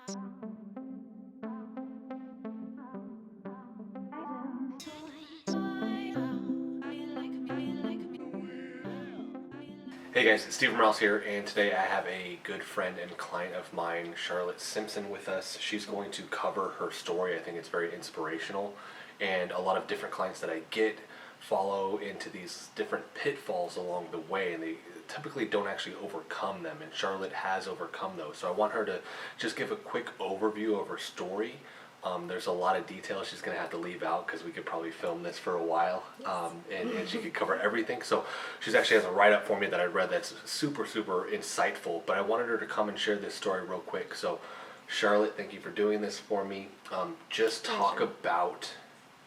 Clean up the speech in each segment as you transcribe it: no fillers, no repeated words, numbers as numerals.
Hey guys, Steve Morales here, and today I have a good friend and client of mine, Charlotte Simpson, with us. She's going to cover her story. I think it's very inspirational, and a lot of different clients that I get follow into these different pitfalls along the way, and they typically don't actually overcome them, and Charlotte has overcome those. So I want her to just give a quick overview of her story. There's a lot of details she's going to have to leave out because we could probably film this for a while, and she could cover everything. So she's actually has a write-up for me that I read that's super, super insightful, but I wanted her to come and share this story real quick. So Charlotte, thank you for doing this for me. Just talk about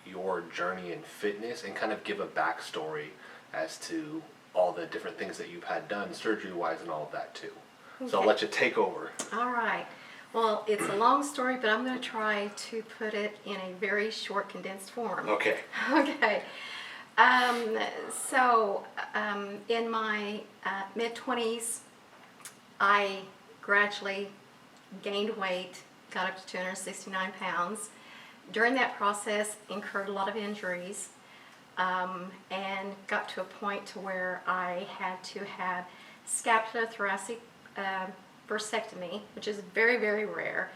your journey in fitness and kind of give a backstory as to all the different things that you've had done surgery-wise and all of that too. Okay. So I'll let you take over. All right. Well, it's a long story, but I'm going to try to put it in a very short, condensed form. Okay. Okay. In my mid-20s, I gradually gained weight, got up to 269 pounds. During that process, incurred a lot of injuries, and got to a point to where I had to have scapulothoracic bursectomy, which is very, very rare.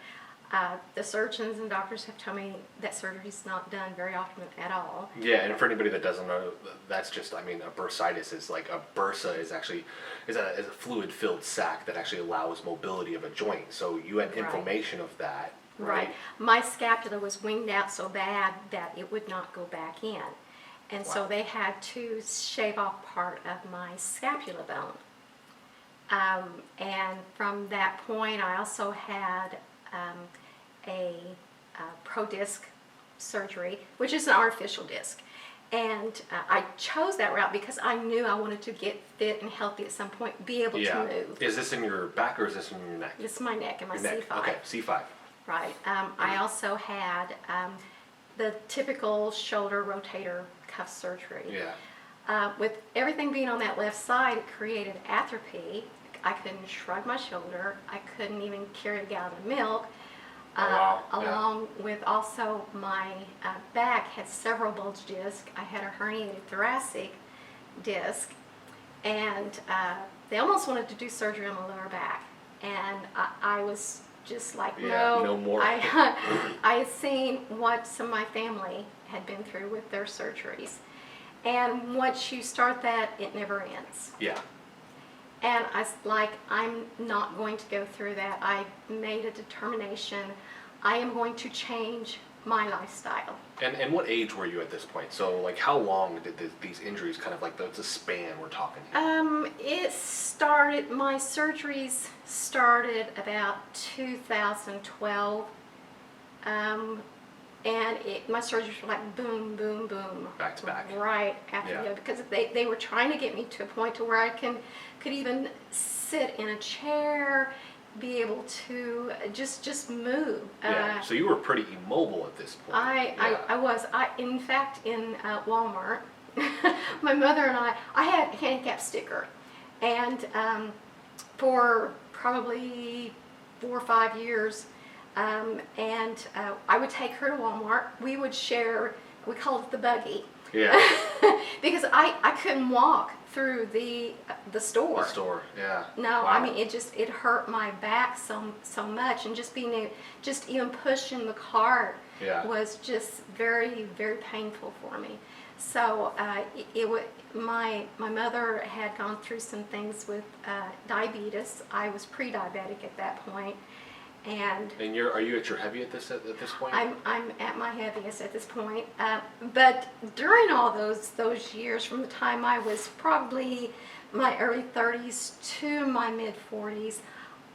The surgeons and doctors have told me that surgery is not done very often at all. Yeah, and for anybody that doesn't know, that's just, I mean, a bursitis is like a bursa is actually is a fluid-filled sac that actually allows mobility of a joint. So you had inflammation of that, right? My scapula was winged out so bad that it would not go back in. And so they had to shave off part of my scapula bone. And from that point, I also had a pro disc surgery, which is an artificial disc. And I chose that route because I knew I wanted to get fit and healthy at some point, be able to move. Is this in your back or is this in your neck? This is my neck and my your C5. Neck. Okay, C5. Right. I also had the typical shoulder rotator cuff surgery. Yeah. With everything being on that left side, it created atrophy. I couldn't shrug my shoulder. I couldn't even carry a gallon of milk. Along with also my back had several bulge discs. I had a herniated thoracic disc, and they almost wanted to do surgery on my lower back. And I was just like, no more. I had seen what some of my family had been through with their surgeries. And once you start that, it never ends. Yeah. And I'm not going to go through that. I made a determination. I am going to change my lifestyle. And what age were you at this point? So, like, how long did these injuries kind of, like, the span we're talking here? My surgeries started about 2012. And my surgeries were like boom, boom, boom. Back to back. Right after the other, because they were trying to get me to a point to where I could even sit in a chair, be able to just move. Yeah. So you were pretty immobile at this point. I was. In fact, in Walmart, my mother and I had a handicap sticker, and for probably 4 or 5 years. I would take her to Walmart. We would share, we called it the buggy. Yeah. Because I couldn't walk through the store. The store, yeah. No, wow. I mean, it hurt my back so much, and just even pushing the cart was just very, very painful for me. So my mother had gone through some things with diabetes. I was pre-diabetic at that point. And are you at your heavy at this point? I'm at my heaviest at this point. But during all those years, from the time I was probably my early 30s to my mid 40s,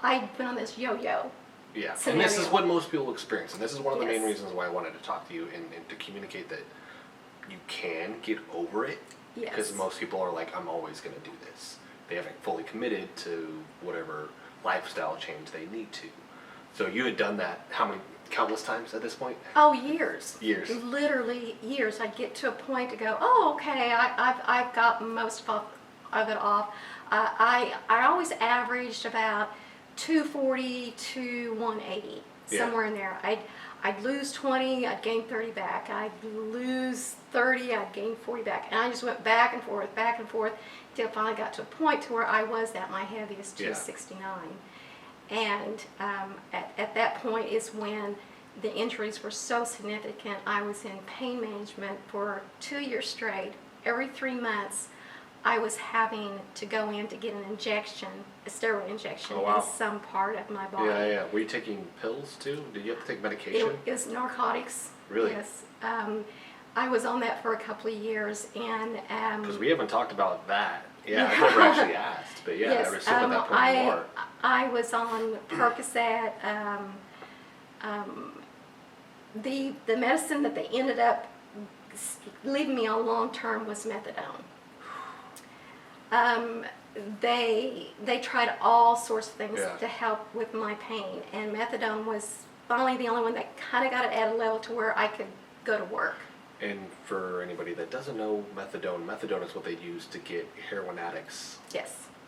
I'd been on this yo-yo. Yeah, scenario. And this is what most people experience, and this is one of the main reasons why I wanted to talk to you and to communicate that you can get over it. Yes. Because most people are like, I'm always going to do this. They haven't fully committed to whatever lifestyle change they need to. So you had done that how many countless times at this point? Oh, years. Years. Literally years. I'd get to a point to go, oh, okay, I've got most of it off. I always averaged about 240 to 180, somewhere in there. I'd lose 20, I'd gain 30 back. I'd lose 30, I'd gain 40 back. And I just went back and forth, till I finally got to a point to where I was at my heaviest, 269. And at that point is when the injuries were so significant. I was in pain management for 2 years straight. Every 3 months, I was having to go in to get an injection, a steroid injection, in some part of my body. Yeah, yeah. Were you taking pills too? Did you have to take medication? It was narcotics. Really? Yes. I was on that for a couple of years, and because we haven't talked about that. Yeah, I've never actually asked, but yeah, yes, I received at that point more. I was on Percocet. The medicine that they ended up leaving me on long term was methadone. They tried all sorts of things to help with my pain, and methadone was finally the only one that kind of got it at a level to where I could go to work. And for anybody that doesn't know methadone is what they use to get heroin addicts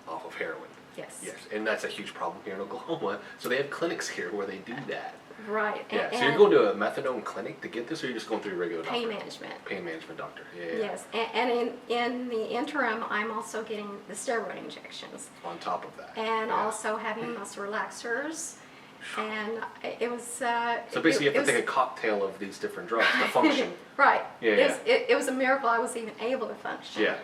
off of heroin. Yes. Yes, and that's a huge problem here in Oklahoma. So they have clinics here where they do that. Right. Yeah. So you're going to a methadone clinic to get this, or you're just going through a regular doctor? Pain management. Pain management doctor. Yeah. Yes, and in the interim, I'm also getting the steroid injections. On top of that. And also having muscle relaxers. And it was... so basically you have to take a cocktail of these different drugs to function. Right. Yeah. It was a miracle I was even able to function. Yeah.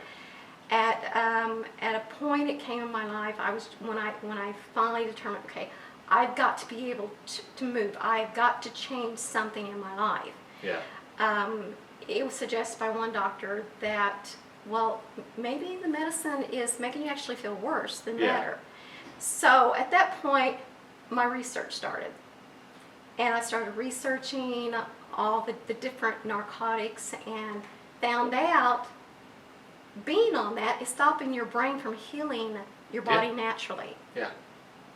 At a point it came in my life, when I finally determined, okay, I've got to be able to move. I've got to change something in my life. Yeah. It was suggested by one doctor that, well, maybe the medicine is making you actually feel worse than better. So at that point, my research started. And I started researching all the different narcotics and found out being on that is stopping your brain from healing your body naturally. Yeah.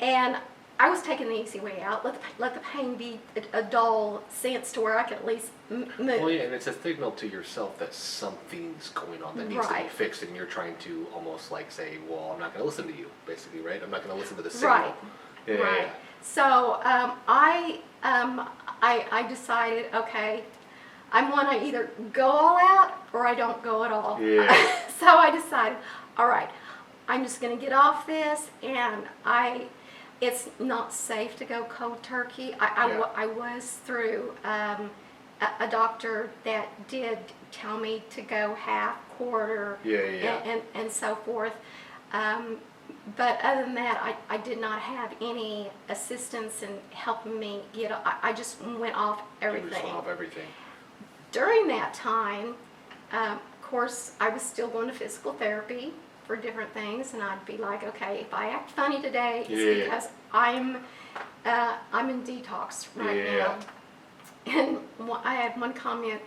And I was taking the easy way out. Let the pain be a dull sense to where I could at least move. Well, yeah, and it's a signal to yourself that something's going on that needs to be fixed, and you're trying to almost like say, well, I'm not going to listen to you, basically, right? I'm not going to listen to the signal. Right. Yeah, right. Yeah. So I decided, okay, I'm going to either go all out or I don't go at all. Yeah. So I decided, all right, I'm just going to get off this, and it's not safe to go cold turkey. I was through a doctor that did tell me to go half, quarter, and so forth. But other than that, I did not have any assistance in helping me get. I just went off everything. You just went off everything. During that time, of course, I was still going to physical therapy for different things, and I'd be like, okay, if I act funny today, it's because I'm in detox right now. And I had one comment,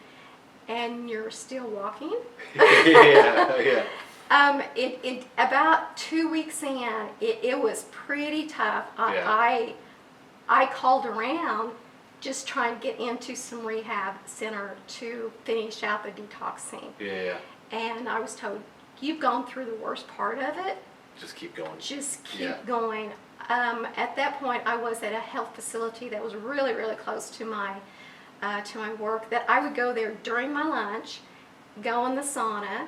and you're still walking? Yeah. It about 2 weeks in, it was pretty tough. I called around just trying to get into some rehab center to finish out the detoxing. Yeah. And I was told, you've gone through the worst part of it. Just keep going. Just keep going. At that point, I was at a health facility that was really, really close to my work, that I would go there during my lunch, go in the sauna.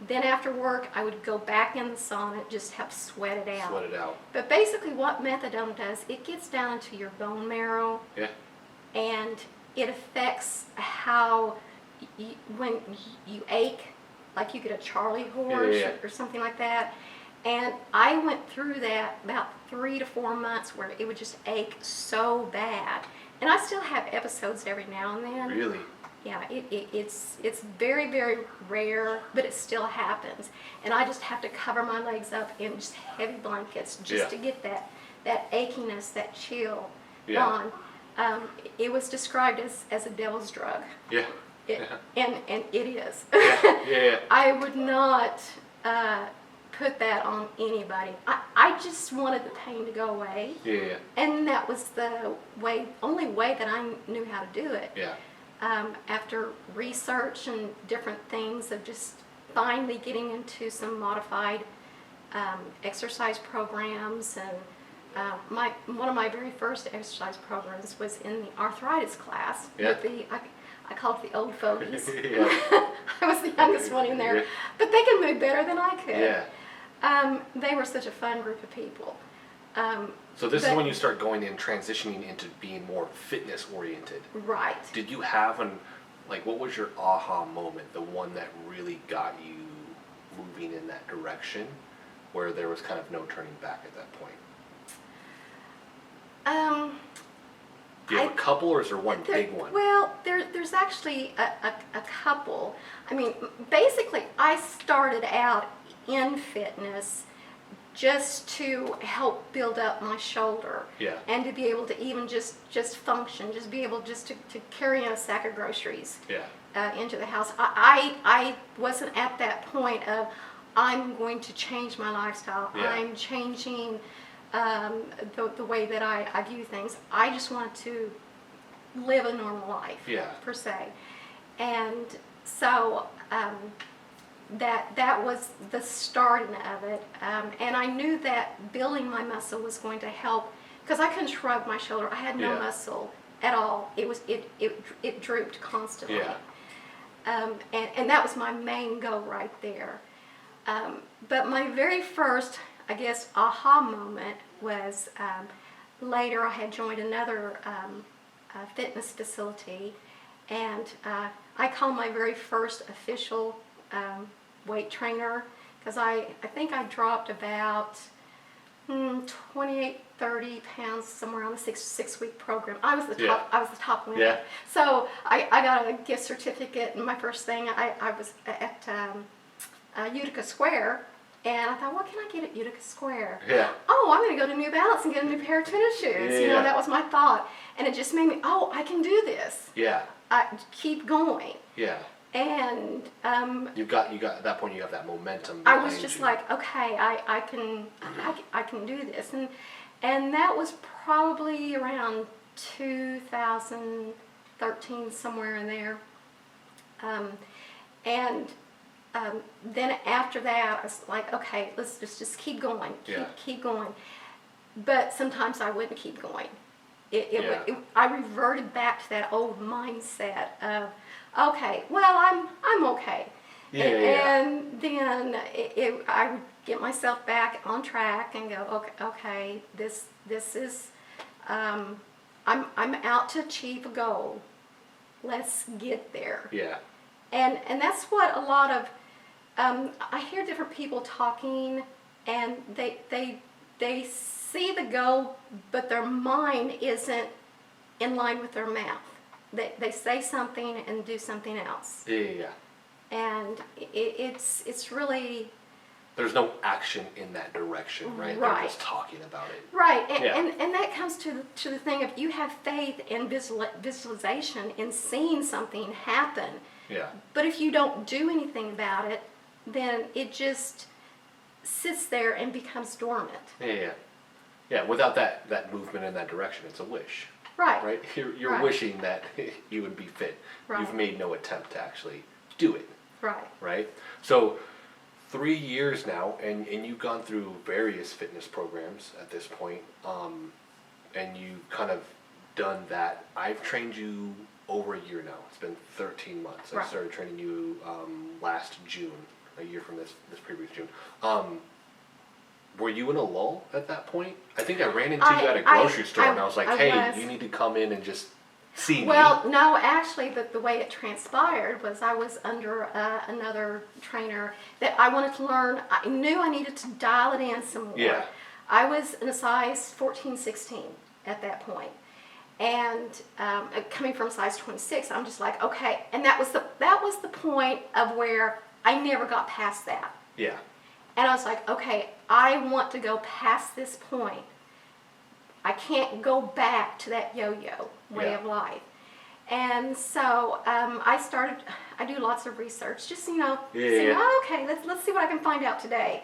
Then after work, I would go back in the sauna, just help sweat it out. Sweat it out. But basically what methadone does, it gets down into your bone marrow. Yeah. And it affects how, when you ache, like you get a Charlie horse or something like that. And I went through that about 3 to 4 months where it would just ache so bad. And I still have episodes every now and then. Really? Yeah, it's very, very rare, but it still happens. And I just have to cover my legs up in just heavy blankets just to get that achiness, that chill gone. It was described as a devil's drug. Yeah. And it is. Yeah. I would not put that on anybody. I just wanted the pain to go away. Yeah. And that was the only way that I knew how to do it. Yeah. After research and different things of just finally getting into some modified exercise programs One of my very first exercise programs was in the arthritis class. Yeah. With I called it the old fogies. Yeah. I was the youngest one in there, Yeah. but they could move better than I could. Yeah. They were such a fun group of people. So this is when you start going and transitioning into being more fitness oriented. Right. Did you have what was your aha moment, the one that really got you moving in that direction, where there was kind of no turning back at that point? Do you have a couple, or is there one big one? Well, there's actually a couple. I mean, basically, I started out in fitness just to help build up my shoulder. Yeah. And to be able to even just function, just be able just to carry in a sack of groceries. Yeah. Into the house. I wasn't at that point of I'm going to change my lifestyle. Yeah. I'm changing the way that I view things. I just wanted to live a normal life, Yeah. per se. And so that was the starting of it. And I knew that building my muscle was going to help, because I couldn't shrug my shoulder. I had no Yeah. muscle at all. It drooped constantly. Yeah. And that was my main goal right there. But my very first, I guess, aha moment was later I had joined another fitness facility, and I called my very first official weight trainer, because I think I dropped about 28, 30 pounds somewhere on the six-week program. I was the top. Yeah. I was the top winner. Yeah. So I got a gift certificate, and my first thing I was at Utica Square, and I thought, what can I get at Utica Square? Yeah. Oh, I'm going to go to New Balance and get a new pair of tennis shoes. Yeah. You know, that was my thought, and it just made me, oh, I can do this. Yeah. Keep going. Yeah. And You got at that point, you have that momentum I was behind just you. like, okay, I can do this, and that was probably around 2013, somewhere in there. Then after that, I was like, okay, let's just keep going, keep going. But sometimes I wouldn't keep going. I reverted back to that old mindset of, okay, well, I'm okay. And then I would get myself back on track and go, okay, this is, I'm out to achieve a goal. Let's get there. Yeah. And that's what a lot of, I hear different people talking, and they see the goal, but their mind isn't in line with their mouth. They say something and do something else. Yeah. And it's really... There's no action in that direction, right? Right. They're just talking about it. Right, and that comes to the thing of you have faith and visualization in seeing something happen. Yeah. But if you don't do anything about it, then it just sits there and becomes dormant. Yeah, without that movement in that direction, it's a wish. Right. Right? You're Right. wishing that you would be fit. Right. You've made no attempt to actually do it. Right. Right? So 3 years now, and you've gone through various fitness programs at this point, and you've kind of done that. I've trained you over a year now. It's been 13 months. Right. I started training you last June, a year from this previous June. Were you in a lull at that point? I think I ran into you at a grocery store, and I was like, hey, you need to come in and just see me. Well, no, actually, the way it transpired was I was under another trainer that I wanted to learn. I knew I needed to dial it in some more. Yeah. I was in a size 14, 16 at that point. And coming from size 26, I'm just like, okay. And that was the point of where I never got past that. Yeah. And I was like, okay, I want to go past this point. I can't go back to that yo-yo way of life. And so I do lots of research, just, okay, let's see what I can find out today.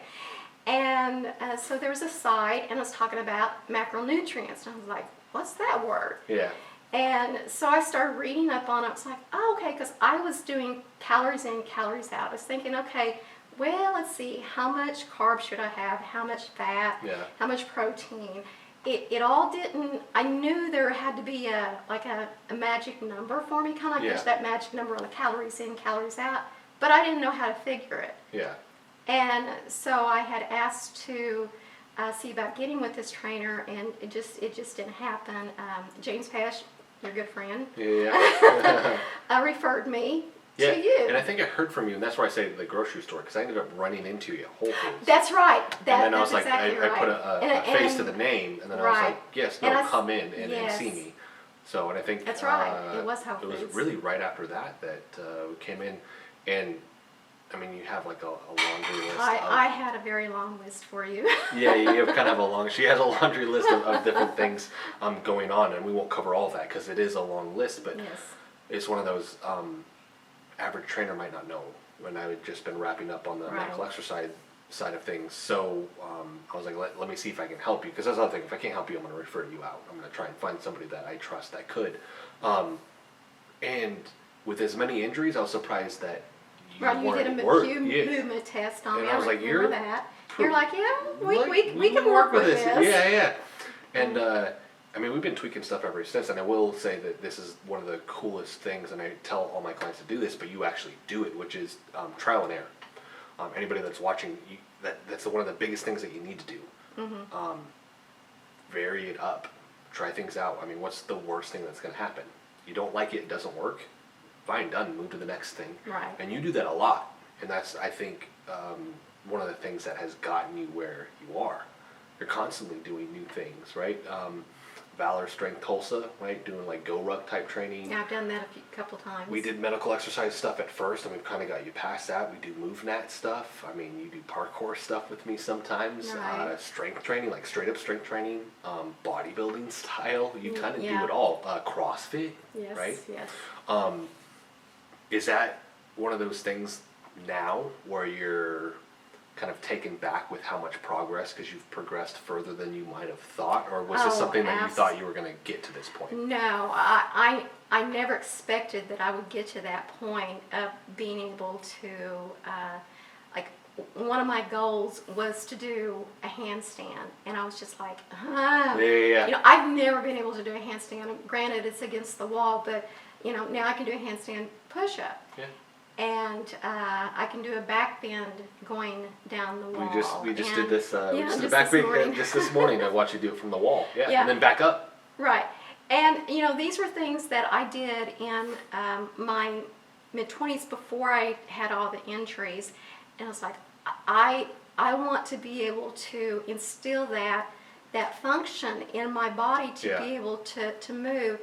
And so there was a site, and it was talking about macronutrients. And I was like, what's that word? Yeah. And so I started reading up on it. I was like, oh, okay, because I was doing calories in, calories out. I was thinking, okay, well, let's see, how much carbs should I have, how much fat, how much protein. it all didn't, I knew there had to be a magic number for me, kind of like Yeah. there's that magic number on the calories in, calories out, but I didn't know how to figure it. Yeah. And so I had asked to see about getting with this trainer, and it just didn't happen. James Pash, your good friend, Yeah. referred me Yeah, to you. and I think I heard from you, and that's why I say the grocery store, because I ended up running into you at Whole Foods. That's right. And then I was That's like, exactly I right. put a face to the name, and then I was Right. like, yes, And no, I- come in and yes. see me. So, and I think That's right. It was Whole It was Foods. really right after that we came in, and I mean, you have like a laundry list. I had a very long list for you. Yeah, you have kind of she has a laundry list of different things going on, and we won't cover all that because it is a long list, but Yes. it's one of those average trainer might not know when I had just been wrapping up on the Right. medical exercise side of things. So I was like, let me see if I can help you, because that's the other thing. If I can't help you, I'm going to refer you out. I'm going to try and find somebody that I trust that could. And with as many injuries, I was surprised that you Right, you did a weren't work. movement test on And me. I was like, remember you're that. pro- You're like, yeah, we can can work with this. Yeah, yeah. And I mean, we've been tweaking stuff ever since, and I will say that this is one of the coolest things, and I tell all my clients to do this, but you actually do it, which is trial and error. Anybody that's watching, that's one of the biggest things that you need to do. Mm-hmm. Vary it up, try things out. I mean, what's the worst thing that's going to happen? You don't like it, it doesn't work, fine, done, move to the next thing. Right. And you do that a lot, and that's, I think, one of the things that has gotten you where you are. You're constantly doing new things, right? Valor Strength Tulsa, right? Doing like Go Ruck type training. Yeah, I've done that couple times. We did medical exercise stuff at first, and we've kind of got you past that. We do MoveNat stuff. I mean, you do parkour stuff with me sometimes. Right. Strength training, like straight up strength training, bodybuilding style. You kind of Yeah. do it all. CrossFit, Yes, right? yes. Is that one of those things now where you're kind of taken back with how much progress, because you've progressed further than you might have thought, or was this Oh, something that you thought you were going to get to this point? No, I never expected that I would get to that point of being able to, like, one of my goals was to do a handstand, and I was just like, Yeah. You know, I've never been able to do a handstand. Granted, it's against the wall, but, you know, now I can do a handstand push-up. Yeah. And I can do a back bend going down the wall. We just And- did this. We yeah, just did a just back this bend morning. just this morning. I watched you do it from the wall. Yeah. Yeah. And then back up. Right. And, you know, these were things that I did in my mid-20s before I had all the injuries. And I was like, I want to be able to instill that function in my body to Yeah. be able to move.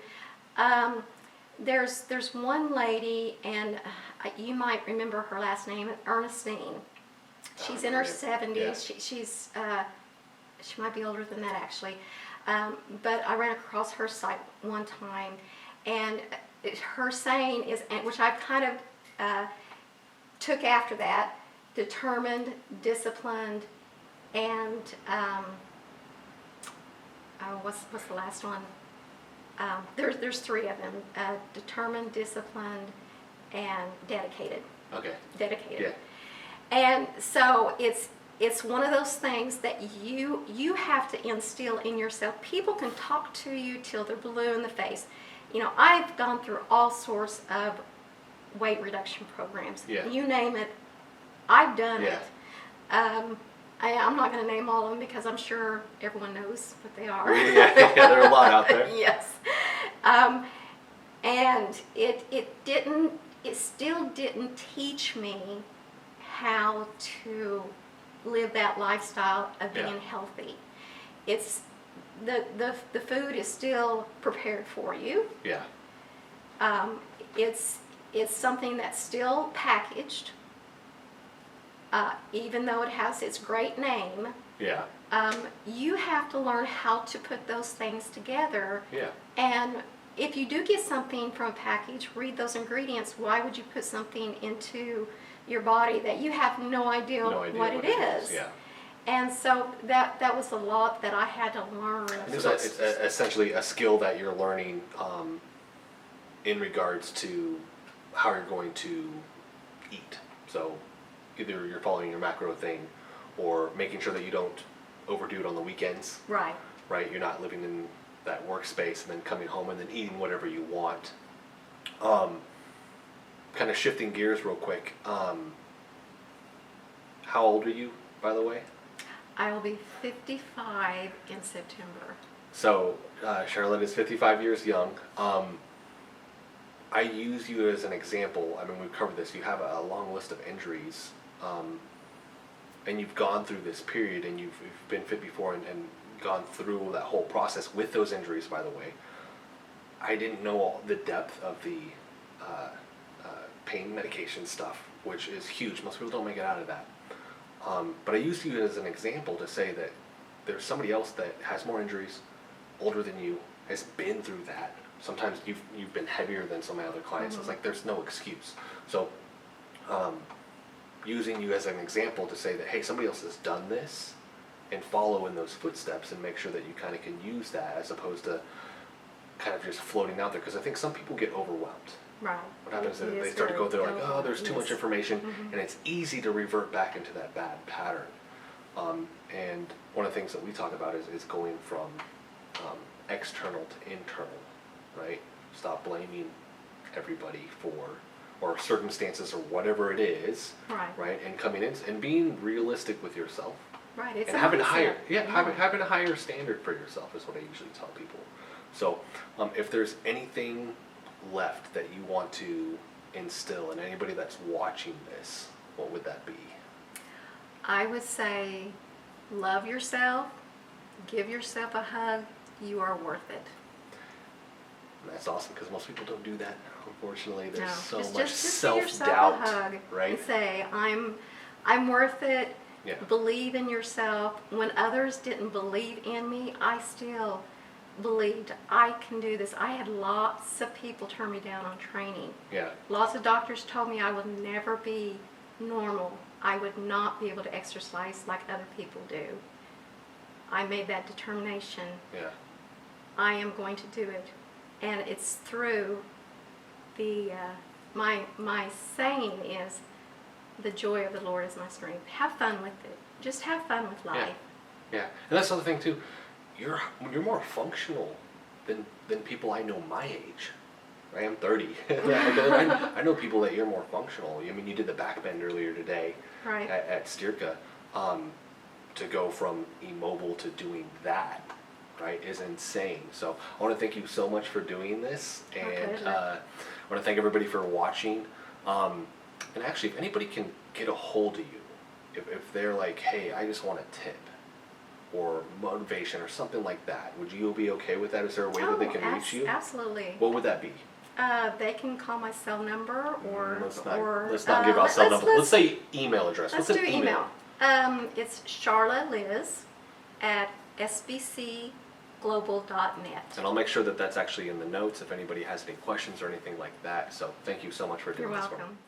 There's one lady, and you might remember her last name, Ernestine. She's in her 70s. Yeah. She might be older than that, actually. But I ran across her site one time, and her saying is, which I've kind of took after that: determined, disciplined, and what's the last one? There's three of them: determined, disciplined, and dedicated. Okay. Dedicated. Yeah. And so it's one of those things that you have to instill in yourself. People can talk to you till they're blue in the face. You know, I've gone through all sorts of weight reduction programs. Yeah. You name it, I've done Yeah. it. I'm not going to name all of them because I'm sure everyone knows what they are. Yeah, there are a lot out there. Yes. And it still didn't teach me how to live that lifestyle of being Yeah. healthy. It's the food is still prepared for you. Yeah. It's something that's still packaged, even though it has its great name. Yeah. You have to learn how to put those things together. Yeah. And if you do get something from a package, read those ingredients. Why would you put something into your body that you have no idea what it is? Yeah. And so that was a lot that I had to learn. It's essentially a skill that you're learning in regards to how you're going to eat. So either you're following your macro thing or making sure that you don't overdo it on the weekends. Right. right? You're not living in that workspace and then coming home and then eating whatever you want. Kind of shifting gears real quick. How old are you, by the way? I will be 55 in September. So Charlotte is 55 years young. I use you as an example. I mean, we've covered this. You have a long list of injuries, and you've gone through this period, and you've been fit before and gone through that whole process with those injuries, by the way. I didn't know all the depth of the pain medication stuff, which is huge. Most people don't make it out of that. But I use you as an example to say that there's somebody else that has more injuries, older than you, has been through that. Sometimes you've been heavier than some of my other clients. It's like there's no excuse. So using you as an example to say that, hey, somebody else has done this, and follow in those footsteps and make sure that you kind of can use that as opposed to kind of just floating out there. Because I think some people get overwhelmed. Right. What happens is they start to go through like, oh, there's too much information, and it's easy to revert back into that bad pattern. And one of the things that we talk about is going from external to internal, right? Stop blaming everybody for, or circumstances or whatever it is, right? And coming in and being realistic with yourself. Right. It's and having a higher, having a higher standard for yourself is what I usually tell people. So, if there's anything left that you want to instill in anybody that's watching this, what would that be? I would say, love yourself, give yourself a hug. You are worth it. And that's awesome because most people don't do that. Unfortunately, there's so much just self-doubt, give yourself a hug, right? And say, I'm worth it. Yeah. Believe in yourself. When others didn't believe in me, I still believed I can do this. I had lots of people turn me down on training. Yeah. Lots of doctors told me I would never be normal. I would not be able to exercise like other people do. I made that determination. Yeah. I am going to do it. And it's through the, my saying is, the joy of the Lord is my strength. Have fun with it. Just have fun with life. Yeah. And that's the other thing too. You're more functional than people I know my age. Right? I'm 30. I know people that you're more functional. I mean, you did the back bend earlier today, right, at Styrka. To go from immobile to doing that, right, is insane. So I want to thank you so much for doing this, and I want to thank everybody for watching. And actually, if anybody can get a hold of you, if they're like, hey, I just want a tip or motivation or something like that, would you be okay with that? Is there a way that they can reach you? Absolutely. What would that be? They can call my cell number or let's not give out cell number. Let's say email address. Let's What's do an email? It's charlotteliz@sbcglobal.net. And I'll make sure that that's actually in the notes if anybody has any questions or anything like that. So thank you so much for doing this. You're welcome.